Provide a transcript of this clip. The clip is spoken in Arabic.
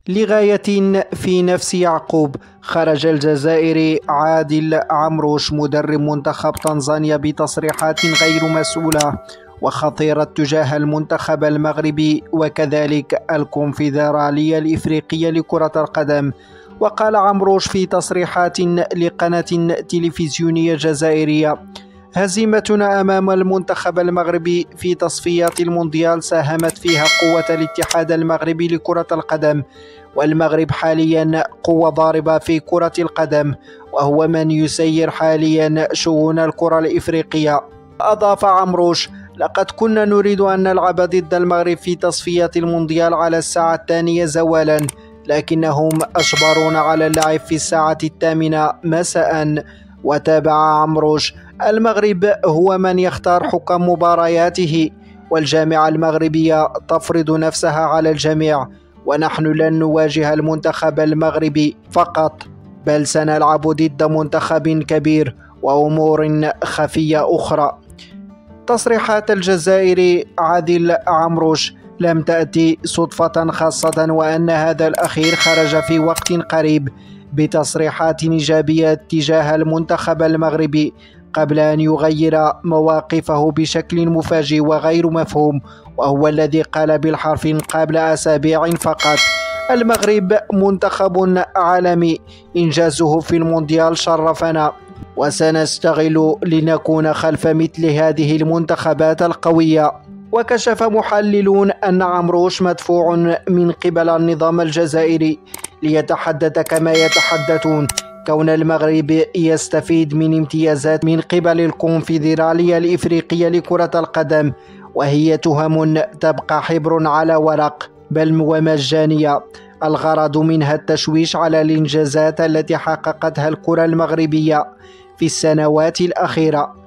لغاية في نفس يعقوب، خرج الجزائري عادل عمروش مدرب منتخب تنزانيا بتصريحات غير مسؤولة وخطيرة تجاه المنتخب المغربي وكذلك الكونفدرالية الإفريقية لكرة القدم. وقال عمروش في تصريحات لقناة تلفزيونية جزائرية: هزيمتنا أمام المنتخب المغربي في تصفيات المونديال ساهمت فيها قوة الاتحاد المغربي لكرة القدم، والمغرب حاليا قوة ضاربة في كرة القدم، وهو من يسير حاليا شؤون الكرة الإفريقية. أضاف عمروش: لقد كنا نريد أن نلعب ضد المغرب في تصفيات المونديال على الساعة 2 زوالا، لكنهم أجبرونا على اللعب في الساعة 8 مساء. وتابع عمروش: المغرب هو من يختار حكام مبارياته، والجامعة المغربية تفرض نفسها على الجميع، ونحن لن نواجه المنتخب المغربي فقط، بل سنلعب ضد منتخب كبير وأمور خفية أخرى. تصريحات الجزائري عادل عمروش لم تأتي صدفة، خاصة وأن هذا الأخير خرج في وقت قريب بتصريحات إيجابية تجاه المنتخب المغربي قبل أن يغير مواقفه بشكل مفاجئ وغير مفهوم، وهو الذي قال بالحرف قبل أسابيع فقط: المغرب منتخب عالمي، إنجازه في المونديال شرفنا، وسنستغل لنكون خلف مثل هذه المنتخبات القوية. وكشف محللون أن عمروش مدفوع من قبل النظام الجزائري ليتحدث كما يتحدثون، كون المغرب يستفيد من امتيازات من قبل الكونفدرالية الإفريقية لكرة القدم، وهي تهم تبقى حبر على ورق بل ومجانية، الغرض منها التشويش على الإنجازات التي حققتها الكرة المغربية في السنوات الأخيرة.